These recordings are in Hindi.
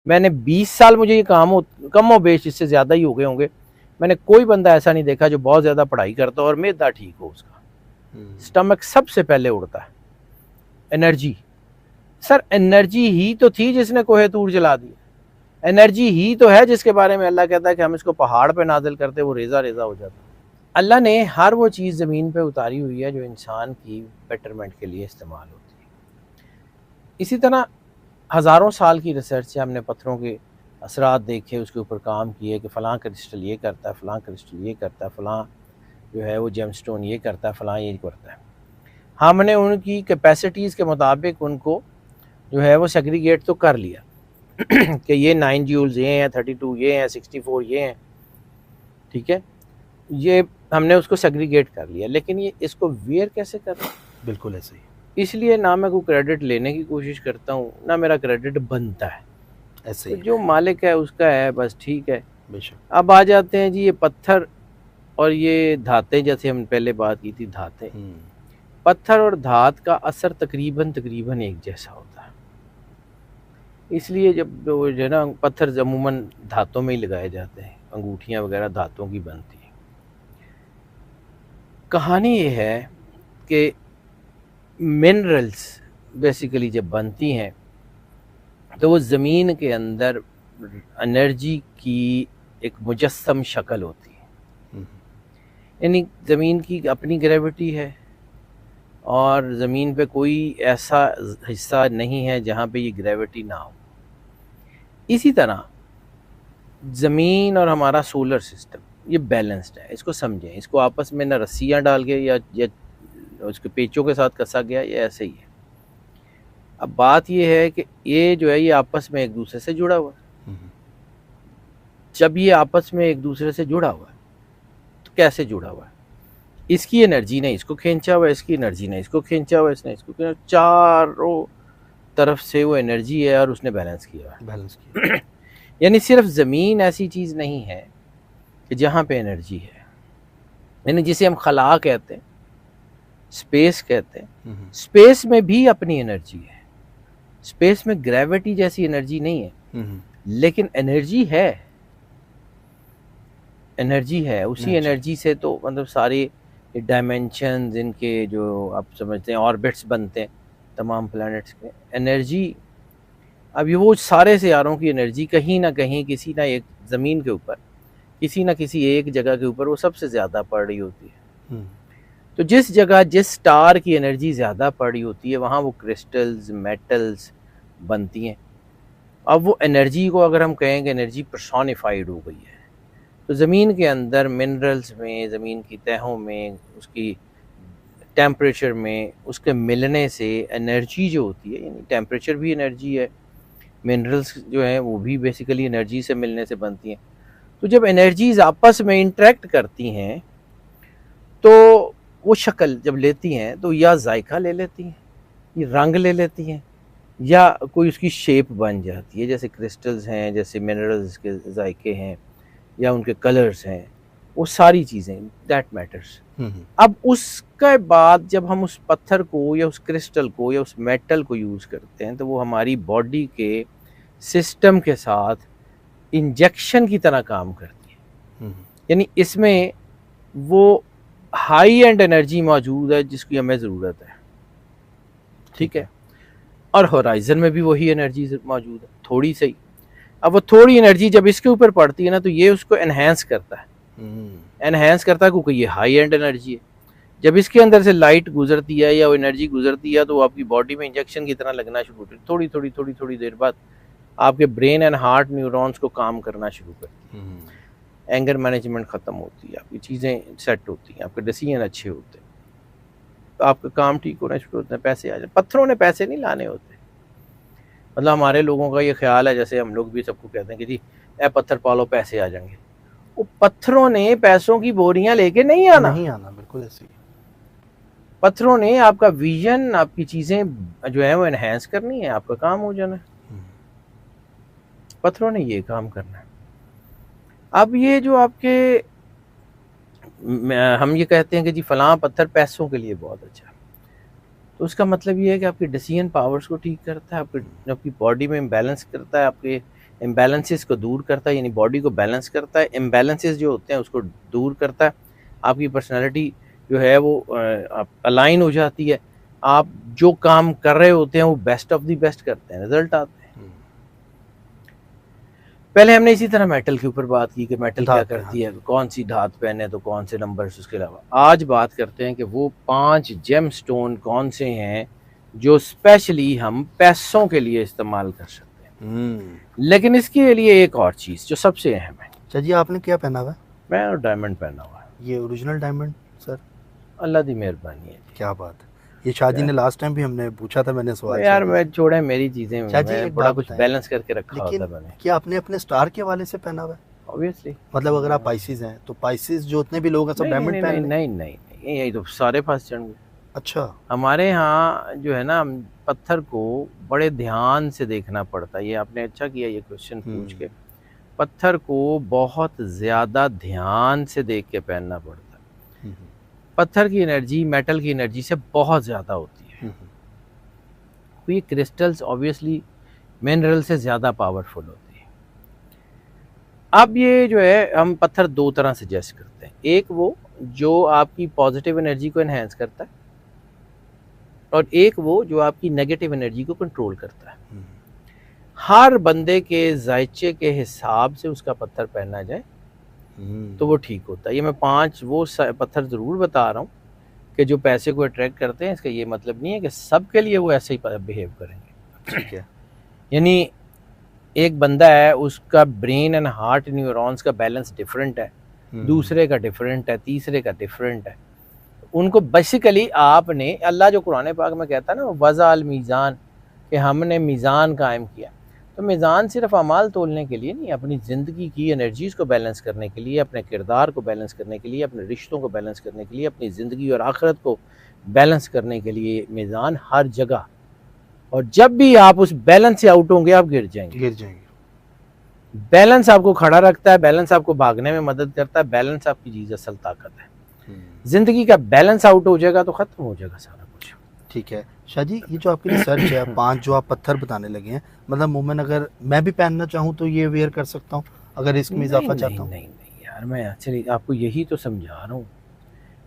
मैंने 20 साल, मुझे ये काम कम और बेश इससे ज़्यादा ही हो गए होंगे, मैंने कोई बंदा ऐसा नहीं देखा जो बहुत ज़्यादा पढ़ाई करता हो और मैदा ठीक हो उसका। स्टमक सबसे पहले उड़ता है। एनर्जी, सर एनर्जी ही तो थी जिसने कोहे तूर जला दिया। एनर्जी ही तो है जिसके बारे में अल्लाह कहता है कि हम इसको पहाड़ पे नाजिल करते वो रेजा रेजा हो जाता। अल्लाह ने हर वो चीज़ ज़मीन पे उतारी हुई है जो इंसान की बेटरमेंट के लिए इस्तेमाल होती है। इसी तरह हज़ारों साल की रिसर्च से हमने पत्थरों के असरात देखे, उसके ऊपर काम किए कि फ़लाँ क्रिस्टल ये करता है, फ़लाँ क्रिस्टल ये करता है, फ़लाँ जो है वो जेमस्टोन ये करता है, फ़लाँ ये करता है। हमने उनकी कैपेसिटीज़ के मुताबिक उनको जो है वो सेग्रीगेट तो कर लिया कि ये 9 जूल्स ये हैं, 32 ये हैं, 64 ये हैं, ठीक है, ये हमने उसको सेग्रीगेट कर लिया। लेकिन ये इसको वेयर कैसे करना, बिल्कुल ऐसे ही। इसलिए ना मैं कोई क्रेडिट लेने की कोशिश करता हूँ ना मेरा क्रेडिट बनता है, ऐसे तो ही जो मालिक है उसका है, बस ठीक है। बेशक। अब आ जाते हैं जी ये पत्थर और ये धातें, जैसे हम पहले बात की थी धातें, पत्थर और धात का असर तकरीबन एक जैसा होता है। इसलिए जब जो है ना पत्थर अमूमन धातों में ही लगाए जाते हैं, अंगूठियाँ वगैरह धातों की बनती हैं। कहानी ये है कि मिनरल्स बेसिकली जब बनती हैं तो वो ज़मीन के अंदर एनर्जी की एक मुजस्सम शक्ल होती है। यानी ज़मीन की अपनी ग्रेविटी है और ज़मीन पे कोई ऐसा हिस्सा नहीं है जहाँ पे ये ग्रेविटी ना हो। इसी तरह ज़मीन और हमारा सोलर सिस्टम ये बैलेंस्ड है, इसको समझें। इसको आपस में ना रस्सियाँ डाल के या उसके पेचों के साथ कसा गया, ये ऐसे ही है। अब बात ये है कि ये जो है ये आपस में एक दूसरे से जुड़ा हुआ है। जब ये आपस में एक दूसरे से जुड़ा हुआ है तो कैसे जुड़ा हुआ है, इसकी एनर्जी ने इसको खींचा हुआ है, इसकी एनर्जी ने इसको खींचा हुआ है, इसने इसको खींचा, चारों तरफ से वो एनर्जी है और उसने बैलेंस किया है। यानी सिर्फ ज़मीन ऐसी चीज़ नहीं है कि जहाँ पे एनर्जी है, यानी जिसे हम खला कहते हैं, स्पेस कहते हैं, स्पेस में भी अपनी एनर्जी है। स्पेस में ग्रेविटी जैसी एनर्जी नहीं है, लेकिन एनर्जी है, एनर्जी है। उसी एनर्जी से तो मतलब सारे डायमेंशंस इनके जो आप समझते हैं ऑर्बिट्स बनते हैं तमाम प्लैनेट्स के, एनर्जी। अब ये वो सारे सियारों की एनर्जी कहीं ना कहीं किसी ना एक ज़मीन के ऊपर, किसी ना किसी एक जगह के ऊपर वो सबसे ज़्यादा पड़ रही होती है। तो जिस जगह जिस स्टार की एनर्जी ज़्यादा पड़ रही होती है वहाँ वो क्रिस्टल्स मेटल्स बनती हैं। अब वो एनर्जी को अगर हम कहें कि एनर्जी पर्सोनिफाइड हो गई है, तो ज़मीन के अंदर मिनरल्स में, ज़मीन की तहों में, उसकी टेम्परेचर में, उसके मिलने से एनर्जी जो होती है, यानी टेम्परेचर भी एनर्जी है, मिनरल्स जो हैं वो भी बेसिकली एनर्जी से मिलने से बनती हैं। तो जब एनर्जीज आपस में इंटरेक्ट करती हैं तो वो शक्ल जब लेती हैं तो या जायका ले लेती हैं, ये रंग ले लेती हैं, या कोई उसकी शेप बन जाती है। जैसे क्रिस्टल्स हैं, जैसे मिनरल्स के जायके हैं, या उनके कलर्स हैं, वो सारी चीज़ें दैट मैटर्स। अब उसके बाद जब हम उस पत्थर को या उस क्रिस्टल को या उस मेटल को यूज़ करते हैं तो वो हमारी बॉडी के सिस्टम के साथ इंजेक्शन की तरह काम करती है। यानी इसमें वो हाई एंड एनर्जी मौजूद है जिसकी हमें ज़रूरत है, ठीक है, और होराइजन में भी वही एनर्जी मौजूद है, थोड़ी सही। अब वो थोड़ी एनर्जी जब इसके ऊपर पड़ती है ना तो ये उसको एनहेंस करता है, एनहेंस करता है, क्योंकि ये हाई एंड एनर्जी है। जब इसके अंदर से लाइट गुजरती है या वो एनर्जी गुजरती है तो वो आपकी बॉडी में इंजेक्शन की तरह लगना शुरू होती है। थोड़ी देर बाद आपके ब्रेन एंड हार्ट न्यूरॉन्स को काम करना शुरू करती है, एंगर मैनेजमेंट ख़त्म होती है, आपकी चीज़ें सेट होती हैं, आपके डिसीजन अच्छे होते हैं, तो आपका काम ठीक होना शुरू होता है, पैसे आ जाए। पत्थरों ने पैसे नहीं लाने होते। मतलब हमारे लोगों का ये ख्याल है, जैसे हम लोग भी सबको कहते हैं कि जी ए पत्थर पालो पैसे आ जाएंगे, वो पत्थरों ने पैसों की बोरियां लेके नहीं आना, बिल्कुल ऐसे ही। पत्थरों ने आपका विजन, आपकी चीज़ें जो है वो एनहेंस करनी है, आपका काम हो जाना है। पत्थरों ने ये काम करना है। अब ये जो आपके हम ये कहते हैं कि जी फलां पत्थर पैसों के लिए बहुत अच्छा है, तो उसका मतलब ये है कि आपके डिसीजन पावर्स को ठीक करता है, आपकी बॉडी में बैलेंस करता है, आपके इम्बैलेंसेस को दूर करता है, यानी बॉडी को बैलेंस करता है, इम्बैलेंसेस जो होते हैं उसको दूर करता है, आपकी पर्सनैलिटी जो है वो अलाइन हो जाती है, आप जो काम कर रहे होते हैं वो बेस्ट ऑफ द बेस्ट करते हैं, रिजल्ट आते हैं। पहले हमने इसी तरह मेटल के ऊपर बात की कि मेटल क्या करती है, कौन सी धात पहने तो कौन से नंबर्स, उसके अलावा आज बात करते हैं कि वो 5 जेम स्टोन कौन से हैं जो स्पेशली हम पैसों के लिए इस्तेमाल कर सकते हैं। लेकिन इसके लिए एक और चीज़ जो सबसे अहम है। अच्छा जी, आपने क्या पहना हुआ है? मैं डायमंड पहना हुआ है। ये ओरिजिनल डायमंड सर? अल्लाह की मेहरबानी है। क्या बात है। ये शादी ने लास्ट टाइम भी हमने पूछा था, मैंने सवाल यार मैं छोड़े मेरी चीजें, मैं बड़ा कुछ बैलेंस करके रखा होता है मैंने। क्या आपने अपने स्टार के हवाले से पहना हुआ है? ऑब्वियसली, मतलब अगर आप पाइसिस हैं तो पाइसिस जो उतने भी लोग हैं सब डायमंड पहन। नहीं, यही तो सारे फंस जाएंगे। अच्छा, हमारे यहाँ जो है ना, पत्थर को बड़े ध्यान से देखना पड़ता है। ये आपने अच्छा किया ये क्वेश्चन पूछ के। पत्थर को बहुत ज़्यादा ध्यान से देख के पहनना पड़ता है। पत्थर की एनर्जी मेटल की एनर्जी से बहुत ज़्यादा होती है। तो ये क्रिस्टल्स ऑब्वियसली मिनरल से ज़्यादा पावरफुल होती है। अब ये जो है, हम पत्थर दो तरह से जज करते हैं। एक वो जो आपकी पॉजिटिव एनर्जी को एनहेंस करता है, और एक वो जो आपकी नेगेटिव एनर्जी को कंट्रोल करता है। हर बंदे के जायचे के हिसाब से उसका पत्थर पहना जाए तो वो ठीक होता है। ये मैं 5 वो पत्थर ज़रूर बता रहा हूँ कि जो पैसे को अट्रैक्ट करते हैं। इसका ये मतलब नहीं है कि सबके लिए वो ऐसे ही बिहेव करेंगे। ठीक है। यानी एक बंदा है, उसका ब्रेन एंड हार्ट न्यूरॉन्स का बैलेंस डिफरेंट है, दूसरे का डिफरेंट है, तीसरे का डिफरेंट है। उनको बेसिकली आपने, अल्लाह जो कुरान पाक में कहता है ना, वज़ा अल मीज़ान, कि हमने मीज़ान कायम किया, तो मीज़ान सिर्फ अमाल तोलने के लिए नहीं, अपनी ज़िंदगी की एनर्जीज़ को बैलेंस करने के लिए, अपने किरदार को बैलेंस करने के लिए, अपने रिश्तों को बैलेंस करने के लिए, अपनी ज़िंदगी और आखिरत को बैलेंस करने के लिए मीज़ान हर जगह। और जब भी आप उस बैलेंस से आउट होंगे आप गिर जाएंगे। बैलेंस आपको खड़ा रखता है, बैलेंस आपको भागने में मदद करता है, बैलेंस आपकी चीज़ असल ताकत है। जिंदगी का बैलेंस आउट हो जाएगा तो खत्म हो जाएगा सारा कुछ। ठीक है शाह जी, ये जो आपकी रिसर्च है 5 जो आप पत्थर बताने लगे हैं, मतलब मोमेन अगर मैं भी पहनना चाहूँ तो ये वेयर कर सकता हूँ अगर इसमें इजाफा चाहता हूँ? नहीं यार, मैं एक्चुअली आपको यही तो समझा रहा हूँ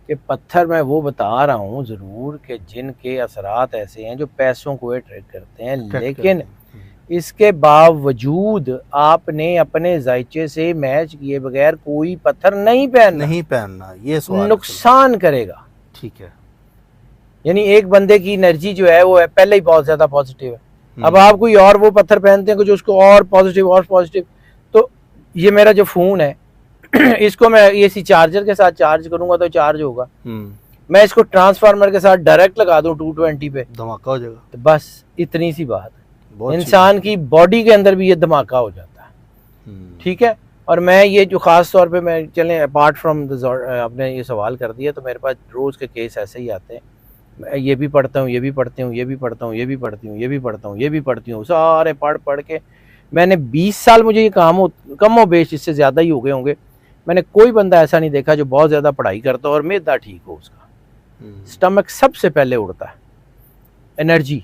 कि पत्थर मैं वो बता रहा हूँ ज़रूर कि जिनके असरात ऐसे हैं जो पैसों को अट्रैक्ट करते हैं, लेकिन इसके बावजूद आपने अपने जायचे से मैच किए बगैर कोई पत्थर नहीं पहनना, ये नुकसान करेगा। ठीक है। यानी एक बंदे की एनर्जी जो है वो पहले ही बहुत ज्यादा पॉजिटिव है, अब आप कोई और वो पत्थर पहनते हैं जो उसको और पॉजिटिव, तो ये मेरा जो फोन है इसको मैं इसी चार्जर के साथ चार्ज करूंगा तो चार्ज होगा। मैं इसको ट्रांसफार्मर के साथ डायरेक्ट लगा दूं 220 पे, धमाका हो जाएगा। तो बस इतनी सी बात है। इंसान की बॉडी के अंदर भी ये धमाका हो जाता है। ठीक है। और मैं ये जो खास तौर पे मैं चलें अपार्ट फ्रॉम आपने ये सवाल कर दिया, तो मेरे पास रोज के केस ऐसे ही आते हैं। मैं ये भी पढ़ता हूँ, ये भी पढ़ती हूँ, ये भी पढ़ता हूँ, ये भी पढ़ती हूँ, ये भी पढ़ता हूँ, ये भी पढ़ती हूँ, सारे पढ़ के मैंने 20 साल, मुझे ये काम कम हो बेश इससे ज़्यादा ही हो गए होंगे, मैंने कोई बंदा ऐसा नहीं देखा जो बहुत ज़्यादा पढ़ाई करता और मैदा ठीक हो उसका। स्टमक सबसे पहले उड़ता है। एनर्जी,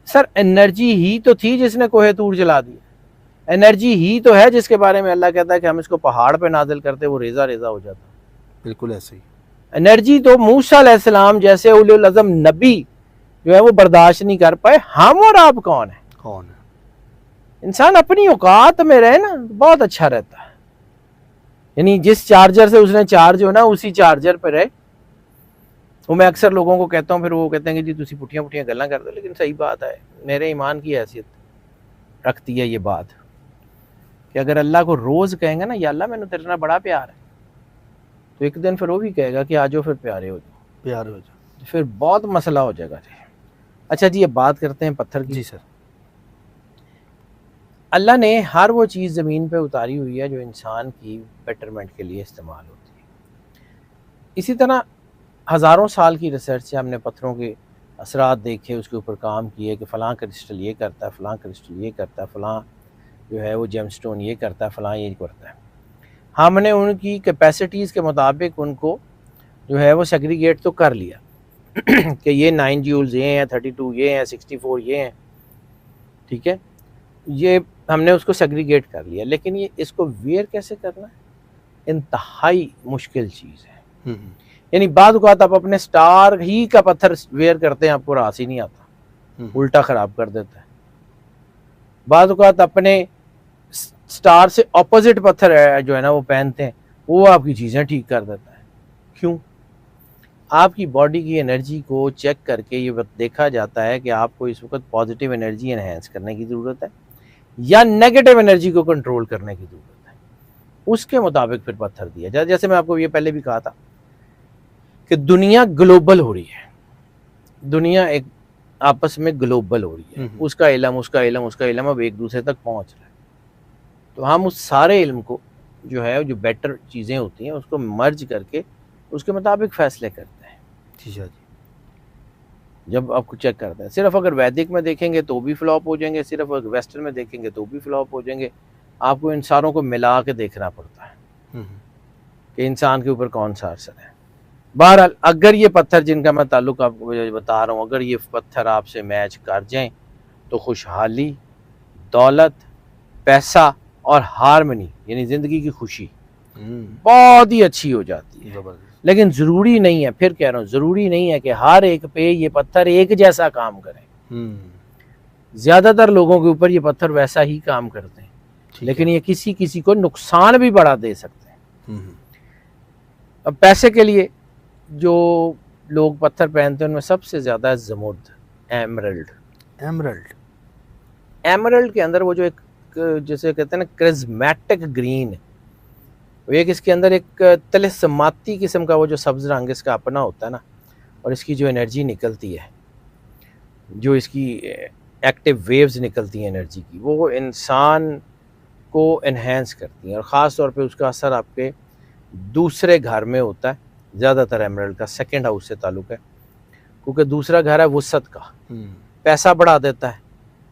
सर एनर्जी ही तो थी जिसने कोहे तूर जला दिया। एनर्जी ही तो है जिसके बारे में अल्लाह कहता है कि हम इसको पहाड़ पे नाजिल करते वो रेजा रेजा हो जाता। बिल्कुल ऐसे ही। एनर्जी तो मूसा अलैहिस्सलाम जैसे उलुल अज़म नबी जो है वो बर्दाश्त नहीं कर पाए। हम और आप कौन है? इंसान अपनी औकात में रहे ना, बहुत अच्छा रहता है। यानी जिस चार्जर से उसने चार्ज हो ना, उसी चार्जर पे रहे। वो मैं अक्सर लोगों को कहता हूँ, फिर वो कहते हैं कि जी तुसी पुठियां पुठियां गल्लां कर दो, लेकिन सही बात है, मेरे ईमान की हैसियत रखती है ये बात कि अगर अल्लाह को रोज़ कहेंगे ना, या अल्लाह मैंने तेरे नाल बड़ा प्यार है, तो एक दिन फिर वो भी कहेगा कि आ जाओ फिर प्यारे हो जाओ, फिर बहुत मसला हो जाएगा। अच्छा जी, अब बात करते हैं पत्थर की। जी सर। अल्लाह ने हर वो चीज़ ज़मीन पे उतारी हुई है जो इंसान की बेटरमेंट के लिए इस्तेमाल होती है। इसी तरह हज़ारों साल की रिसर्च से हमने पत्थरों के असरात देखे, उसके ऊपर काम किए कि फ़लाँ क्रिस्टल ये करता है, फ़लाँ क्रिस्टल ये करता है, फ़लाँ जो है वो जेमस्टोन ये करता है, फ़लाँ ये करता है। हमने उनकी कैपेसिटीज़ के मुताबिक उनको जो है वो सेग्रीगेट तो कर लिया कि ये 9 जूल्स ये हैं, 32 ये हैं, 64 ये हैं। ठीक है। ये हमने उसको सेग्रीगेट कर लिया, लेकिन ये इसको वेयर कैसे करना है, इंतहाई मुश्किल चीज़ है। यानी बाद औक़ात आप अपने स्टार ही का पत्थर वेयर करते हैं, आपको रास ही नहीं आता, उल्टा ख़राब कर देता है। बाद औक़ात अपने स्टार से ऑपोजिट पत्थर है जो है ना वो पहनते हैं, वो आपकी चीज़ें ठीक कर देता है। क्यों? आपकी बॉडी की एनर्जी को चेक करके ये देखा जाता है कि आपको इस वक्त पॉजिटिव एनर्जी एनहेंस करने की ज़रूरत है या नेगेटिव एनर्जी को कंट्रोल करने की ज़रूरत है, उसके मुताबिक फिर पत्थर दिया जाए। जैसे मैं आपको ये पहले भी कहा था कि दुनिया ग्लोबल हो रही है, दुनिया एक आपस में ग्लोबल हो रही है, उसका इल्म अब एक दूसरे तक पहुंच रहा है। तो हम उस सारे इल्म को जो है, जो बेटर चीज़ें होती हैं, उसको मर्ज करके उसके मुताबिक फ़ैसले करते हैं। जी जी। जब आपको चेक करते हैं, सिर्फ अगर वैदिक में देखेंगे तो भी फ्लॉप हो जाएंगे, सिर्फ अगर वेस्टर्न में देखेंगे तो भी फ्लॉप हो जाएंगे। आपको इन सारों को मिला के देखना पड़ता है कि इंसान के ऊपर कौन सा असर है। बहरहाल अगर ये पत्थर जिनका मैं ताल्लुक आपको बता रहा हूँ, अगर ये पत्थर आपसे मैच कर जाएं तो खुशहाली, दौलत, पैसा और हारमनी यानी ज़िंदगी की खुशी बहुत ही अच्छी हो जाती है। लेकिन ज़रूरी नहीं है, फिर कह रहा हूँ, ज़रूरी नहीं है कि हर एक पे ये पत्थर एक जैसा काम करें। ज़्यादातर लोगों के ऊपर ये पत्थर वैसा ही काम करते हैं, लेकिन ये किसी किसी को नुकसान भी बड़ा दे सकते हैं। अब पैसे के लिए जो लोग पत्थर पहनते हैं उनमें सबसे ज़्यादा ज़मुर्द, एमरल्ड। एमरल्ड के अंदर वो जो एक जैसे कहते हैं ना क्रिज़्मेटिक ग्रीन, एक इसके अंदर एक तिलस्माती किस्म का वो जो सब्ज़ रंग इसका अपना होता है ना, और इसकी जो एनर्जी निकलती है, जो इसकी एक्टिव वेव्स निकलती हैं एनर्जी की, वो इंसान को एनहेंस करती हैं। और ख़ास तौर पे उसका असर आपके दूसरे घर में होता है। ज़्यादातर एमरल्ड का सेकंड हाउस से ताल्लुक़ है, क्योंकि दूसरा घर है वुसअत का, पैसा बढ़ा देता है,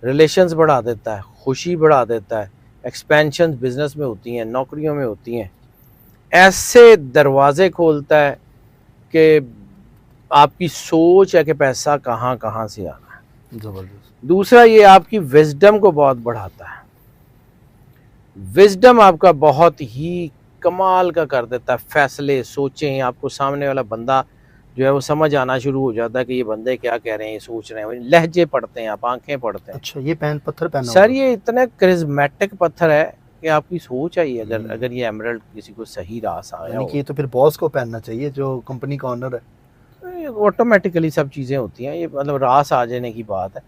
रिलेशंस बढ़ा देता है, खुशी बढ़ा देता है, एक्सपेंशन बिजनेस में होती हैं, नौकरियों में होती हैं, ऐसे दरवाजे खोलता है कि आपकी सोच है कि पैसा कहाँ कहाँ से आना है। ज़बरदस्त। दूसरा ये आपकी विजडम को बहुत बढ़ाता है, विजडम आपका बहुत ही कमाल का कर देता है। फैसले, सोचें, आपको सामने वाला बंदा जो है वो समझ आना शुरू हो जाता है कि ये बंदे क्या कह रहे हैं, ये सोच रहे हैं, लहजे पढ़ते हैं आप, आंखें पढ़ते हैं। अच्छा, ये पत्थर पहना सर ये इतना क्रिज़मेटिक पत्थर है कि आपकी सोच आई है। अगर ये एमरल्ड किसी को सही रास आया हो, ये तो फिर बॉस को पहनना चाहिए जो कंपनी का ऑनर है। ऑटोमेटिकली सब चीज़ें होती हैं, ये मतलब रास आ जाने की बात है।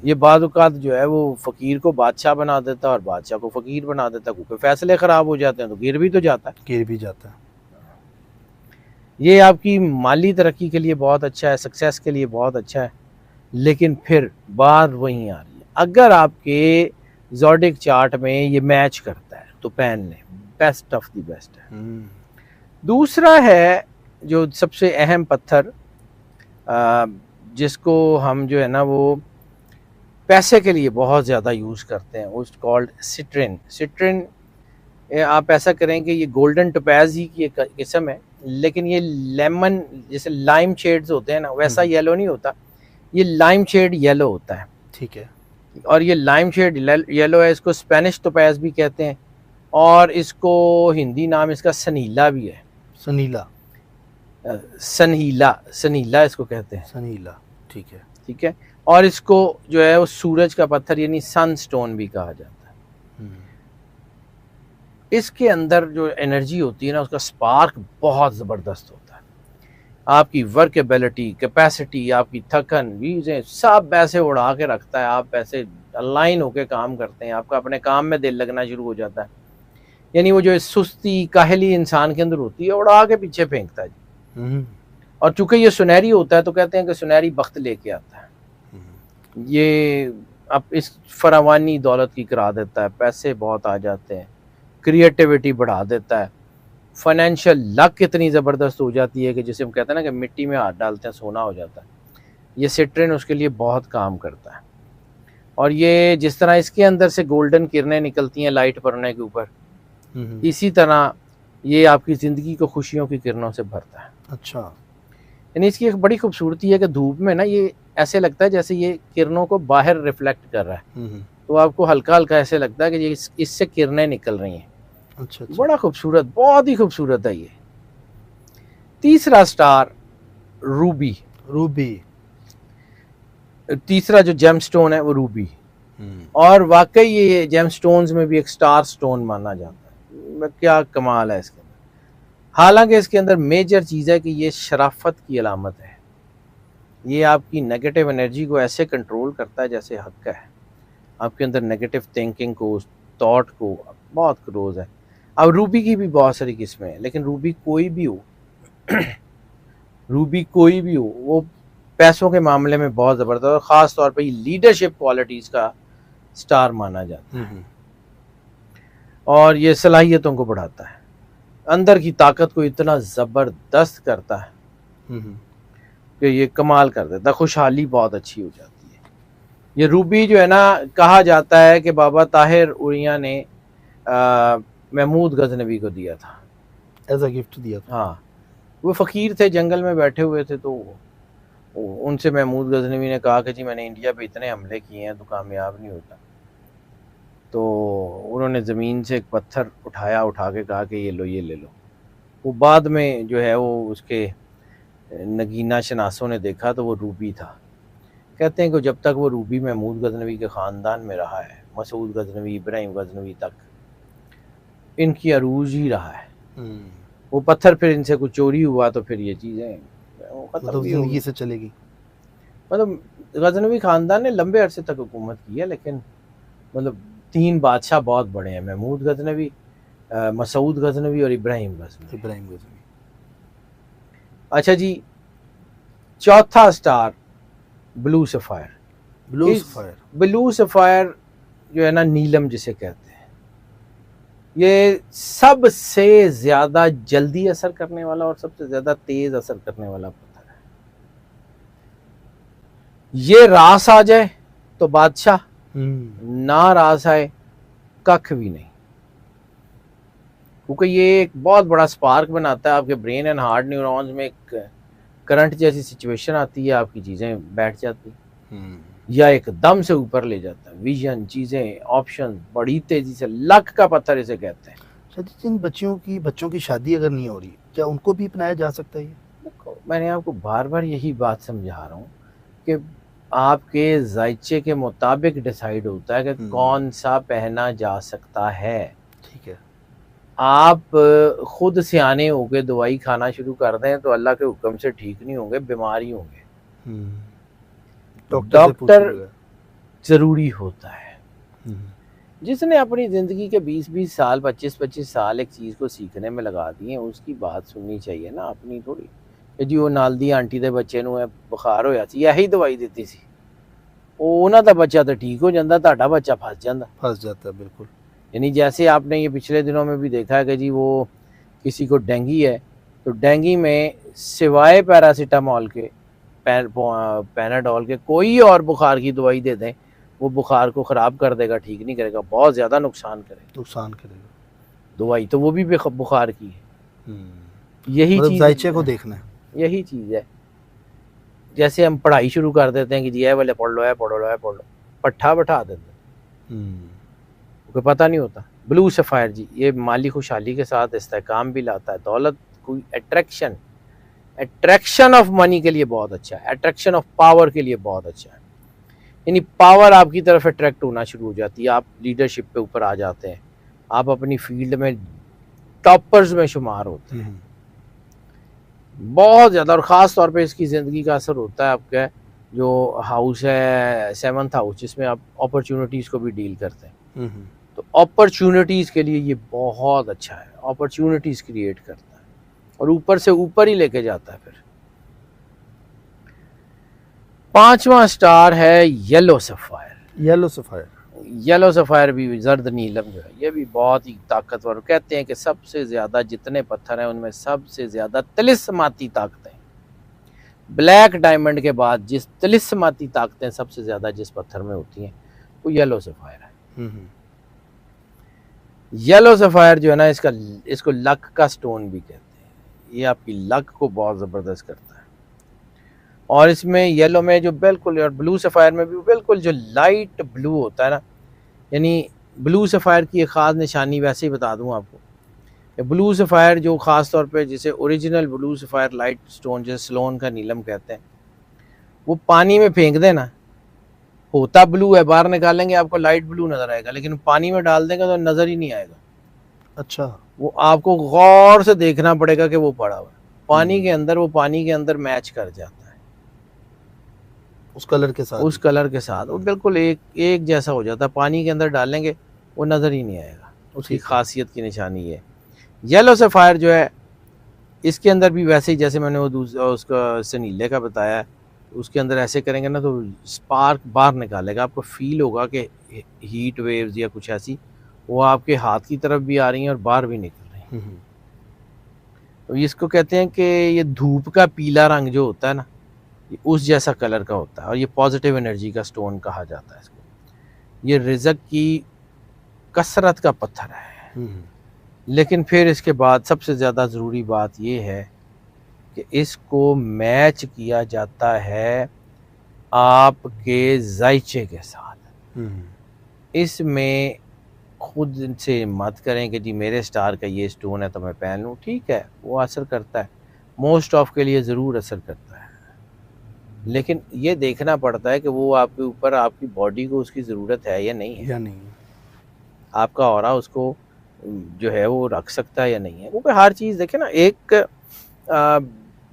ये बाद औक़ात जो है वो फ़कीर को बादशाह बना देता है और बादशाह को फ़कीर बना देता है, क्योंकि फैसले ख़राब हो जाते हैं तो गिर भी तो जाता है। ये आपकी माली तरक्की के लिए बहुत अच्छा है, सक्सेस के लिए बहुत अच्छा है, लेकिन फिर बात वहीं आ रही है, अगर आपके ज़ोडिक चार्ट में ये मैच करता है तो पहन लें, बेस्ट ऑफ द बेस्ट है। दूसरा है जो सबसे अहम पत्थर जिसको हम जो है ना वो पैसे के लिए बहुत ज़्यादा यूज़ करते हैं, उस कॉल्ड सिट्रिन। सिट्रिन आप ऐसा करें कि ये गोल्डन टोपैज ही की एक किस्म है, लेकिन ये लेमन जैसे लाइम शेड्स होते हैं ना, वैसा येलो नहीं होता, ये लाइम शेड येलो होता है। ठीक है। और ये लाइम शेड येलो है, इसको स्पेनिश टोपैज भी कहते हैं, और इसको हिंदी नाम इसका सनीला भी है। सनीला इसको कहते हैं, सनीला। ठीक है। और इसको जो है वो सूरज का पत्थर यानी सनस्टोन भी कहा जाता है। इसके अंदर जो एनर्जी होती है ना, उसका स्पार्क बहुत ज़बरदस्त होता है। आपकी वर्केबिलिटी, कैपेसिटी, आपकी थकन, वीज़ें सब पैसे उड़ा के रखता है। आप पैसे अलाइन होकर काम करते हैं, आपका अपने काम में दिल लगना शुरू हो जाता है। यानी वो जो सुस्ती, काहली इंसान के अंदर होती है, उड़ा के पीछे फेंकता है जी। और चूंकि ये सुनहरी होता है तो कहते हैं कि सुनहरी बख्त लेके आता है। ये अब इस फरावानी दौलत की करा देता है, पैसे बहुत आ जाते हैं, क्रिएटिविटी बढ़ा देता है, फाइनेंशियल लक इतनी ज़बरदस्त हो जाती है कि जिसे हम कहते हैं ना कि मिट्टी में हाथ डालते हैं सोना हो जाता है। ये सिट्रिन उसके लिए बहुत काम करता है। और ये जिस तरह इसके अंदर से गोल्डन किरणें निकलती हैं लाइट पड़ने के ऊपर, इसी तरह ये आपकी ज़िंदगी को खुशियों की किरणों से भरता है। अच्छा। यानी इसकी एक बड़ी खूबसूरती है कि धूप में ना ये ऐसे लगता है जैसे ये किरणों को बाहर रिफ्लेक्ट कर रहा है, तो आपको हल्का हल्का ऐसे लगता है कि ये इससे किरणें निकल रही हैं। अच्छा अच्छा। बड़ा खूबसूरत, बहुत ही खूबसूरत है ये। तीसरा स्टार रूबी, रूबी। तीसरा जो जेमस्टोन है वो रूबी, और वाकई ये जेमस्टोन्स में भी एक स्टार स्टोन माना जाता है। क्या कमाल है इसके अंदर। हालांकि इसके अंदर मेजर चीज़ है कि ये शराफत की अलामत है। ये आपकी नेगेटिव एनर्जी को ऐसे कंट्रोल करता है जैसे हक है। आपके अंदर नेगेटिव थिंकिंग को, थॉट को बहुत क्लोज है। अब रूबी की भी बहुत सारी किस्में हैं, लेकिन रूबी कोई भी हो रूबी कोई भी हो, वो पैसों के मामले में बहुत ज़बरदस्त और ख़ास तौर पे लीडरशिप क्वालिटीज़ का स्टार माना जाता है। और ये सलाहियतों को बढ़ाता है, अंदर की ताकत को इतना ज़बरदस्त करता है कि ये कमाल कर देता है। खुशहाली बहुत अच्छी हो जाती है। ये रूबी जो है ना, कहा जाता है कि बाबा ताहिर उड़िया ने महमूद गजनवी को दिया था, एज अ गिफ्ट दिया था। हाँ, वो फ़कीर थे, जंगल में बैठे हुए थे, तो उनसे महमूद गजनवी ने कहा कि जी मैंने इंडिया पे इतने हमले किए हैं तो कामयाब नहीं होता। तो उन्होंने ज़मीन से एक पत्थर उठाया, उठा के कहा कि ये लो, ये ले लो। वो बाद में जो है वो उसके नगीना शनासों ने देखा तो वो रूबी था। कहते हैं कि जब तक वो रूबी महमूद गजनवी के ख़ानदान में रहा है, मसूद गजनवी, इब्राहिम गजनवी तक इनकी अरूज ही रहा है। वो पत्थर फिर इनसे कुछ चोरी हुआ तो फिर ये चीज़ें मतलब जिंदगी से चलेगी। मतलब गजनवी ख़ानदान ने लंबे अरसे तक हुकूमत की है, लेकिन मतलब 3 बादशाह बहुत बड़े हैं, महमूद गजनवी, मसूद गजनवी और इब्राहिम गजनवी। अच्छा जी, चौथा star blue sapphire. Blue sapphire जो है ना, नीलम जिसे कहते हैं, ये सबसे ज़्यादा जल्दी असर करने वाला और सबसे ज़्यादा तेज़ असर करने वाला पत्थर है। ये रास आ जाए तो बादशाह, ना रास आए कख भी नहीं, क्योंकि ये एक बहुत बड़ा स्पार्क बनाता है आपके ब्रेन एंड हार्ट न्यूरॉन्स में। एक करंट जैसी सिचुएशन आती है, आपकी चीज़ें बैठ जाती या एकदम से ऊपर ले जाता है, विजन, चीज़ें, ऑप्शन बड़ी तेज़ी से। लक का पत्थर इसे कहते हैं। जिन बच्चों की शादी अगर नहीं हो रही, क्या उनको भी अपनाया जा सकता है? देखो, मैंने आपको बार बार यही बात समझा रहा हूँ कि आपके जायचे के मुताबिक डिसाइड होता है कि कौन सा पहना जा सकता है। ठीक है। आप खुद सियाने होके दवाई खाना शुरू कर दें तो अल्लाह के हुक्म से ठीक नहीं होंगे, बीमार ही होंगे। डॉक्टर जरूरी होता है। जिसने अपनी ज़िंदगी के 20-20 साल, 25-25 साल एक चीज़ को सीखने में लगा दिए, उसकी बात सुननी चाहिए ना, अपनी थोड़ी। कि जी वो नाल दी आंटी दे बच्चे नूं बुखार होया सी, यही दवाई दी सी, उन्हां दा बच्चा तो ठीक हो जाता, तुहाडा बच्चा फस जाता। बिल्कुल। यानी जैसे आपने ये पिछले दिनों में भी देखा है कि जी वो किसी को डेंगी है, तो डेंगी में सिवाय पैरासीटामोल के, पैनाडोल के, कोई और बुखार की दवाई दे दें, वो बुखार को ख़राब कर देगा, ठीक नहीं करेगा, बहुत ज़्यादा नुकसान करेगा। दवाई तो वो भी बुखार की है। यही मतलब चीज़ जायचे को देखना है, यही चीज़ है। जैसे हम पढ़ाई शुरू कर देते हैं कि जी ये वाले पढ़ लो, पट्ठा बैठा देते हैं, कोई पता नहीं होता। ब्लू सफ़ायर जी, ये माली खुशहाली के साथ इस्तेहकाम भी लाता है, दौलत, कोई अट्रैक्शन ऑफ मनी के लिए बहुत अच्छा है, अट्रैक्शन ऑफ पावर के लिए बहुत अच्छा है। यानी पावर आपकी तरफ अट्रैक्ट होना शुरू हो जाती है, आप लीडरशिप पे ऊपर आ जाते हैं, आप अपनी फील्ड में टॉपर्स में शुमार होते हैं बहुत ज़्यादा। और ख़ास तौर पे इसकी ज़िंदगी का असर होता है आपका जो हाउस है, 7th हाउस, जिसमें आप अपॉर्चुनिटीज़ को भी डील करते हैं। तो अपॉर्चुनिटीज़ के लिए ये बहुत अच्छा है, अपॉर्चुनिटीज़ क्रिएट करता है और ऊपर से ऊपर ही लेके जाता है। फिर 5वां स्टार है येलो सफ़ायर भी जर्द नीलम जो है, ये भी बहुत ही ताकतवर। कहते हैं कि सबसे ज़्यादा जितने पत्थर हैं उनमें सबसे ज़्यादा तिलिस्माती ताकतें, ब्लैक डायमंड के बाद जिस तिलिस्माती ताकतें सबसे ज़्यादा जिस पत्थर में होती हैं वो येलो सफ़ायर है। येलो सफ़ायर जो है ना, इसको लक का स्टोन भी कहते हैं। ये आपकी लक को बहुत ज़बरदस्त करता है। और इसमें येलो में जो बिल्कुल, और ब्लू सफ़ायर में भी बिल्कुल जो लाइट ब्लू होता है ना, यानी ब्लू सफ़ायर की एक ख़ास निशानी वैसे ही बता दूं आपको, ब्लू सफ़ायर जो ख़ास तौर पे जिसे original blue sapphire light stone जैसे स्लोन का नीलम कहते हैं, वो पानी में फेंक देना, होता ब्लू है, बाहर निकालेंगे आपको लाइट ब्लू नज़र आएगा, लेकिन पानी में डाल देंगे तो नज़र ही नहीं आएगा। अच्छा, वो आपको गौर से देखना पड़ेगा कि वो पड़ा हुआ है पानी के अंदर, वो पानी के अंदर मैच कर जाता है उस कलर के साथ, उस कलर के साथ, वो बिल्कुल एक जैसा हो जाता है। पानी के अंदर डालेंगे वो नज़र ही नहीं आएगा, उसकी खासियत की निशानी है। येलो सफ़ायर जो है इसके अंदर भी वैसे ही जैसे मैंने वो उसका सनीले का बताया, उसके अंदर ऐसे करेंगे ना तो स्पार्क बाहर निकालेगा, आपको फील होगा कि हीट वेव्स या कुछ ऐसी वो आपके हाथ की तरफ भी आ रही हैं और बाहर भी निकल रही हैं। तो इसको कहते हैं कि ये धूप का पीला रंग जो होता है ना, ये उस जैसा कलर का होता है, और ये पॉजिटिव एनर्जी का स्टोन कहा जाता है इसको। ये रिज़्क की कसरत का पत्थर है। लेकिन फिर इसके बाद सबसे ज़्यादा ज़रूरी बात ये है कि इसको मैच किया जाता है आपके जायचे के साथ। इसमें खुद से मत करें कि जी मेरे स्टार का ये स्टोन है तो मैं पहन लूँ, ठीक है वो असर करता है, मोस्ट ऑफ के लिए ज़रूर असर करता है, लेकिन ये देखना पड़ता है कि वो आपके ऊपर, आपकी बॉडी को उसकी ज़रूरत है या नहीं है, या नहीं, आपका ऑरा उसको जो है वो रख सकता है या नहीं है। वो हर चीज़ देखे ना, एक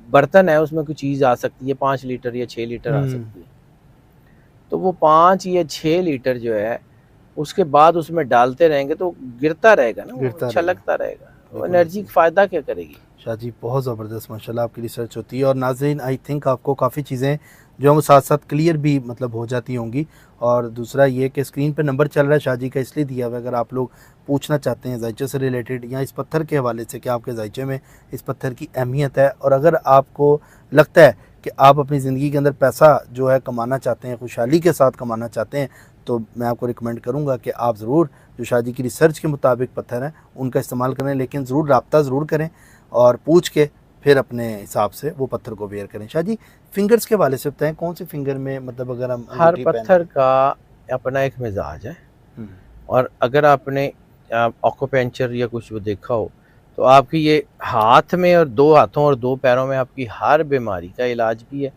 बर्तन है उसमें कोई चीज़ आ सकती है 5 लीटर या 6 लीटर आ सकती है, तो वो 5 या 6 लीटर जो है उसके बाद उसमें डालते रहेंगे तो गिरता रहेगा ना, वो छलकता रहेगा, वो एनर्जी फ़ायदा क्या करेगी। शाह जी बहुत ज़बरदस्त माशाल्लाह आपकी रिसर्च होती है, और नाज़रीन आई थिंक आपको काफ़ी चीज़ें जो हम साथ साथ क्लियर भी मतलब हो जाती होंगी। और दूसरा ये कि स्क्रीन पे नंबर चल रहा है शाह जी का इसलिए दिया हुआ है, अगर आप लोग पूछना चाहते हैं जायचे से रिलेटेड या इस पत्थर के हवाले से कि आपके जायचे में इस पत्थर की अहमियत है, और अगर आपको लगता है कि आप अपनी ज़िंदगी के अंदर पैसा जो है कमाना चाहते हैं, खुशहाली के साथ कमाना चाहते हैं, तो मैं आपको रिकमेंड करूंगा कि आप ज़रूर जो शाह जी की रिसर्च के मुताबिक पत्थर हैं उनका इस्तेमाल करें, लेकिन ज़रूर रब्ता ज़रूर करें और पूछ के फिर अपने हिसाब से वो पत्थर को वेयर करें। शाह जी फिंगर्स के वाले से बताएं, कौन से फिंगर में मतलब अगर हम हर पत्थर का अपना एक मिजाज है, और अगर आपने ऑक्यूपेंचर या कुछ वो देखा हो तो आपकी ये हाथ में और 2 हाथों और 2 पैरों में आपकी हर बीमारी का इलाज भी है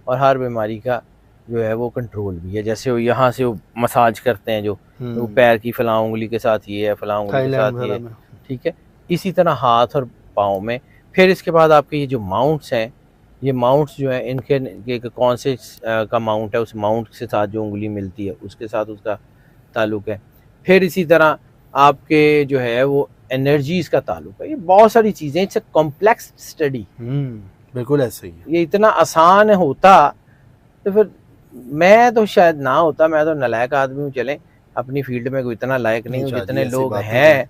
और हर बीमारी का जो है वो कंट्रोल भी है। जैसे वो यहाँ से वो मसाज करते हैं जो वो पैर की फलां उंगली के साथ ये है, फलां उंगली के साथ ये है, ठीक है, इसी तरह हाथ और पाँव में। फिर इसके बाद आपके ये जो माउंट्स हैं, ये माउंट्स जो हैं इनके कौन से का माउंट है, उस माउंट के साथ जो उंगली मिलती है उसके साथ उसका ताल्लुक़ है। फिर इसी तरह आपके जो है वो एनर्जीज़ का ताल्लुक़ है। ये बहुत सारी चीज़ें, इट्स अ कॉम्प्लेक्स स्टडी। बिल्कुल ऐसे ही है। ये इतना आसान होता तो फिर मैं तो शायद ना होता, मैं तो नालायक आदमी हूँ, चलें अपनी फील्ड में कोई इतना लायक नहीं हूँ, जितने लोग हैं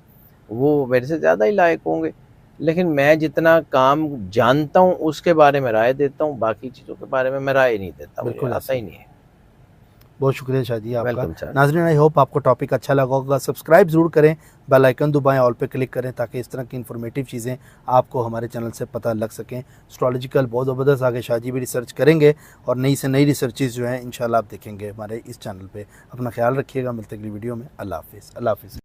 वो मेरे से ज़्यादा ही लायक होंगे, लेकिन मैं जितना काम जानता हूँ उसके बारे में राय देता हूँ, बाकी चीज़ों के बारे में मैं राय नहीं देता, मुझे आता ही नहीं है। बहुत शुक्रिया शाह जी आपका। नाज़रीन आई होप आपको टॉपिक अच्छा लगा होगा, सब्सक्राइब ज़रूर करें, बेल आइकन दबाएं, ऑल पे क्लिक करें ताकि इस तरह की इन्फॉर्मेटिव चीज़ें आपको हमारे चैनल से पता लग सकें। एस्ट्रोलॉजिकल बहुत ज़बरदस्त आगे शाह जी भी रिसर्च करेंगे और नई से नई रिसर्चेज जो हैं इंशाल्लाह आप देखेंगे हमारे इस चैनल पर। अपना ख्याल रखिएगा, मिलते अगली वीडियो में। अल्लाह हाफिज़।